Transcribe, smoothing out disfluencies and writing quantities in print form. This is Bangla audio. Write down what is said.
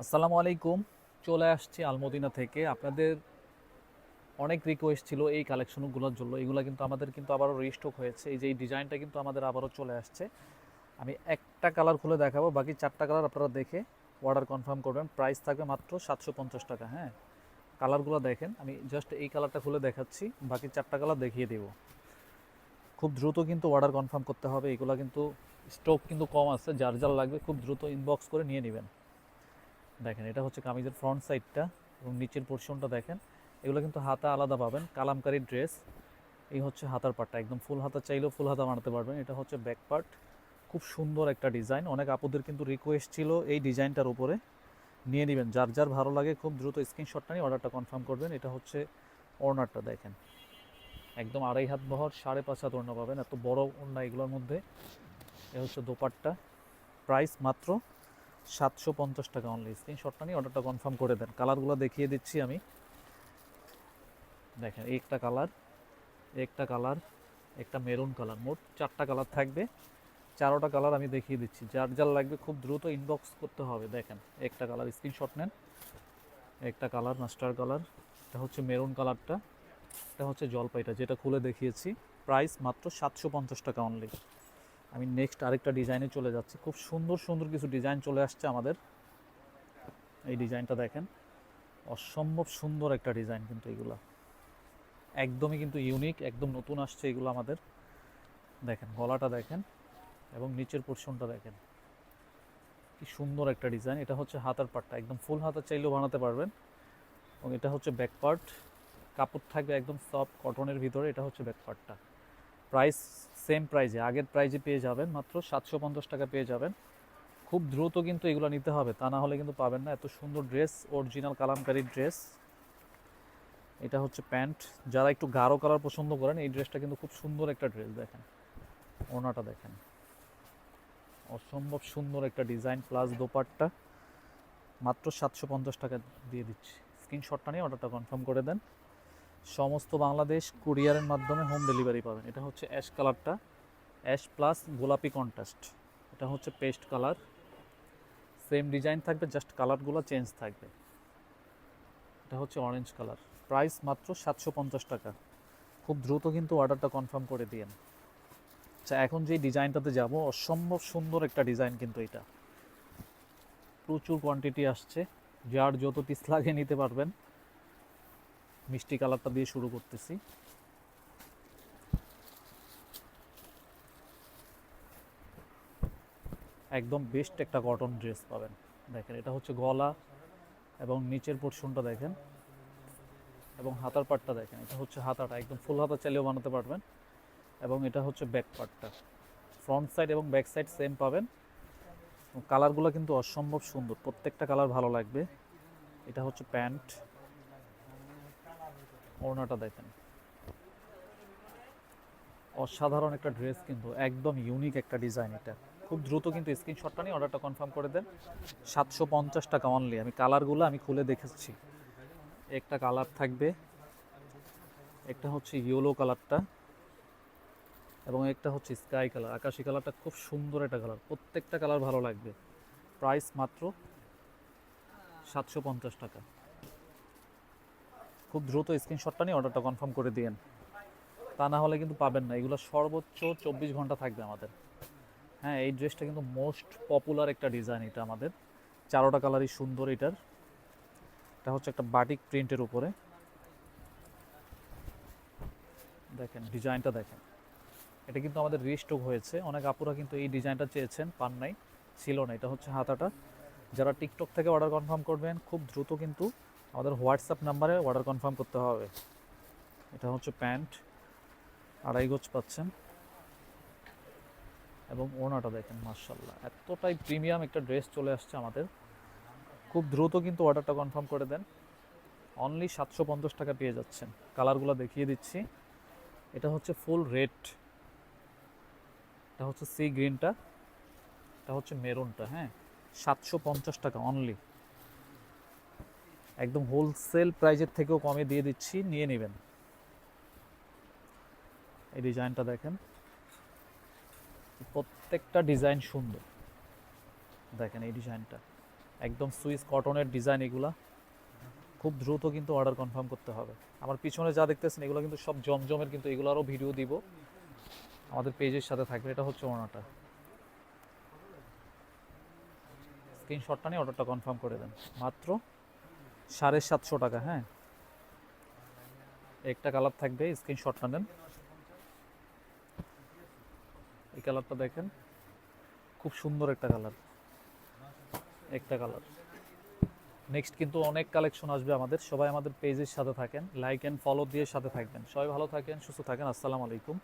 আসসালামু আলাইকুম। চলে আসছি আলমদিনা থেকে। আপনাদের অনেক রিকোয়েস্ট ছিল এই কালেকশনগুলোর জন্য। এগুলো কিন্তু আমাদের কিন্তু আবারও রিস্টক হয়েছে। এই যে এই ডিজাইনটা কিন্তু আমাদের আবারও চলে আসছে। আমি একটা কালার খুলে দেখাবো, বাকি চারটা কালার আপনারা দেখে অর্ডার কনফার্ম করবেন। প্রাইস থাকবে মাত্র 750 টাকা। হ্যাঁ, কালারগুলো দেখেন, আমি জাস্ট এই কালারটা খুলে দেখাচ্ছি, বাকি চারটা কালার দেখিয়ে দেবো। খুব দ্রুত কিন্তু অর্ডার কনফার্ম করতে হবে। এগুলো কিন্তু স্টক কিন্তু কম আছে, যার যার লাগবে খুব দ্রুত ইনবক্স করে নিয়ে নেবেন। দেখেন, এটা হচ্ছে কামিজের ফ্রন্ট সাইডটা এবং নিচের পোর্শনটা দেখেন। এগুলো কিন্তু হাতা আলাদা পাবেন, কালামকারী ড্রেস। এই হচ্ছে হাতার পার্টটা, একদম ফুল হাতা চাইলেও ফুল হাতা বানাতে পারবেন। এটা হচ্ছে ব্যাক পার্ট। খুব সুন্দর একটা ডিজাইন, অনেক আপুদের কিন্তু রিকোয়েস্ট ছিল এই ডিজাইনটার উপরে। নিয়ে নেবেন, যার যার ভালো লাগে খুব দ্রুত স্ক্রিনশটটা নিয়ে অর্ডারটা কনফার্ম করবেন। এটা হচ্ছে ওড়নাটা দেখেন, একদম 2.5 হাত বহর, 5.5 হাত ওড়না পাবেন, এত বড় ওড়না এগুলোর মধ্যে। এ হচ্ছে দোপাট্টা। প্রাইস মাত্র 750 টাকা অনলি। স্ক্রিনশটটা নিয়ে অর্ডারটা কনফার্ম করে দেন। কালারগুলো দেখিয়ে দিচ্ছি আমি। দেখেন, একটা কালার, একটা কালার, একটা মেরুন কালার, মোট চারটা কালার থাকবে। চারোটা কালার আমি দেখিয়ে দিচ্ছি, যার যার লাগবে খুব দ্রুত ইনবক্স করতে হবে। দেখেন, একটা কালার স্ক্রিনশট নেন। একটা কালার মাস্টার কালার, এটা হচ্ছে মেরুন কালারটা, এটা হচ্ছে জলপাইটা যেটা খুলে দেখিয়েছি। প্রাইস মাত্র 750 টাকা অনলি। আমি নেক্সট আরেকটা ডিজাইনে চলে যাচ্ছি। খুব সুন্দর সুন্দর কিছু ডিজাইন চলে আসছে আমাদের। এই ডিজাইনটা দেখেন, অসম্ভব সুন্দর একটা ডিজাইন কিন্তু এগুলো একদমই কিন্তু ইউনিক, একদম নতুন আসছে এগুলো আমাদের। দেখেন গলাটা দেখেন এবং নিচের পোর্শনটা দেখেন, কি সুন্দর একটা ডিজাইন। এটা হচ্ছে হাতার পার্টটা, একদম ফুল হাতা চাইলেও বানাতে পারবেন। এবং এটা হচ্ছে ব্যাক পার্ট, কাপড় থাকবে একদম সফট কটনের ভিতরে। এটা হচ্ছে ব্যাক পার্টটা। প্রাইস সেম প্রাইজে, আগের প্রাইজে পেয়ে যাবেন, মাত্র 750 টাকা পেয়ে যাবেন। খুব দ্রুত কিন্তু এগুলো নিতে হবে, তা না হলে কিন্তু পাবেন না। এত সুন্দর ড্রেস, অরিজিনাল কালামকারী ড্রেস। এটা হচ্ছে প্যান্ট। যারা একটু গাঢ় কালার পছন্দ করেন, এই ড্রেসটা কিন্তু খুব সুন্দর একটা ড্রেস। দেখেন ওড়নাটা দেখেন, অসম্ভব সুন্দর একটা ডিজাইন, প্লাস দোপাট্টা। মাত্র 750 টাকা দিয়ে দিচ্ছি। স্ক্রিনশটটা নিয়ে অর্ডারটা কনফার্ম করে দেন। সমস্ত বাংলাদেশ কুরিয়ারের মাধ্যমে হোম ডেলিভারি পাবেন। এটা হচ্ছে অ্যাশ কালারটা, অ্যাশ প্লাস গোলাপি কন্ট্রাস্ট। এটা হচ্ছে পেস্ট কালার। সেম ডিজাইন থাকবে, জাস্ট কালারগুলো চেঞ্জ থাকবে। এটা হচ্ছে অরেঞ্জ কালার। প্রাইস মাত্র 750 টাকা। খুব দ্রুত কিন্তু অর্ডারটা কনফার্ম করে দিন। আচ্ছা, এখন যে ডিজাইনটাতে যাব, অসম্ভব সুন্দর একটা ডিজাইন কিন্তু এটা। প্রচুর কোয়ান্টিটি আসছে, যার যত পিস লাগে নিতে পারবেন। মিষ্টি কালারটা দিয়ে শুরু করতেছি। একদম বেস্ট একটা কটন ড্রেস পাবেন। দেখেন, এটা হচ্ছে গলা এবং নিচের পোর্শনটা দেখেন এবং হাতার পাটটা দেখেন। এটা হচ্ছে হাতাটা, একদম ফুল হাতা চাইলেও বানাতে পারবেন। এবং এটা হচ্ছে ব্যাক পার্টটা। ফ্রন্ট সাইড এবং ব্যাক সাইড সেম পাবেন। কালারগুলো কিন্তু অসম্ভব সুন্দর, প্রত্যেকটা কালার ভালো লাগবে। এটা হচ্ছে প্যান্ট। ওড়নাটা দেখেন, অসাধারণ একটা ড্রেস কিন্তু, একদম ইউনিক একটা ডিজাইন এটা। খুব দ্রুত কিন্তু স্ক্রিনশটটা নিয়ে অর্ডারটা কনফার্ম করে দেন। 750 টাকা অনলি। আমি কালারগুলো আমি খুলে দেখেছি। একটা কালার থাকবে, একটা হচ্ছে ইয়েলো কালারটা এবং একটা হচ্ছে স্কাই কালার, আকাশি কালারটা। খুব সুন্দর একটা কালার, প্রত্যেকটা কালার ভালো লাগবে। প্রাইস মাত্র 750 টাকা। খুব দ্রুত স্ক্রিনশটটা নিয়ে অর্ডারটা কনফার্ম করে দিন, তা না হলে কিন্তু পাবেন না। এগুলো সর্বোচ্চ 24 ঘন্টা থাকবে আমাদের। হ্যাঁ, এই ড্রেসটা কিন্তু মোস্ট পপুলার একটা ডিজাইন এটা আমাদের। চারোটা কালারই সুন্দর এটার। এটা হচ্ছে একটা বাটিক প্রিন্টের উপরে। দেখেন ডিজাইনটা দেখেন, এটা কিন্তু আমাদের রিস্টক হয়েছে। অনেক আপুরা কিন্তু এই ডিজাইনটা চেয়েছেন, পান নাই, ছিল না। এটা হচ্ছে হাতাটা। যারা টিকটক থেকে অর্ডার কনফার্ম করবেন, খুব দ্রুত কিন্তু আমাদের হোয়াটসঅ্যাপ নাম্বারে অর্ডার কনফার্ম করতে হবে। এটা হচ্ছে প্যান্ট, 2.5 গজ পাচ্ছেন। এবং ওড়নাটা দেখেন, মার্শাল্লাহ, এতটাই প্রিমিয়াম একটা ড্রেস চলে আসছে আমাদের। খুব দ্রুত কিন্তু অর্ডারটা কনফার্ম করে দেন। অনলি 750 টাকা পেয়ে যাচ্ছেন। কালারগুলো দেখিয়ে দিচ্ছি। এটা হচ্ছে ফুল রেড, এটা হচ্ছে সি গ্রিনটা, এটা হচ্ছে মেরুনটা। হ্যাঁ, 750 টাকা অনলি। একদম হোলসেল প্রাইজের থেকেও কমে দিয়ে দিচ্ছি, নিয়ে নেবেন। এই ডিজাইনটা দেখেন, প্রত্যেকটা ডিজাইন সুন্দর। দেখেন এই ডিজাইনটা, একদম সুইস কটনের ডিজাইন এগুলা। খুব দ্রুত কিন্তু অর্ডার কনফার্ম করতে হবে। আমার পিছনে যা দেখতেছেন এগুলো কিন্তু সব জমজমের, কিন্তু এগুলোরও ভিডিও দিব, আমাদের পেজের সাথে থাকবে। এটা হচ্ছে ওড়নাটা। স্ক্রিনশটটা নিয়ে অর্ডারটা কনফার্ম করে দেন, মাত্র 750 টাকা। হ্যাঁ, একটা কালার থাকবে, স্ক্রিনশটটা নেন। এই কালারটা দেখেন, খুব সুন্দর একটা কালার, একটা কালার। নেক্সট কিন্তু অনেক কালেকশন আসবে আমাদের। সবাই আমাদের পেজের সাথে থাকেন, লাইক অ্যান্ড ফলো দিয়ে সাথে থাকবেন। সবাই ভালো থাকেন, সুস্থ থাকেন। আসসালামু আলাইকুম।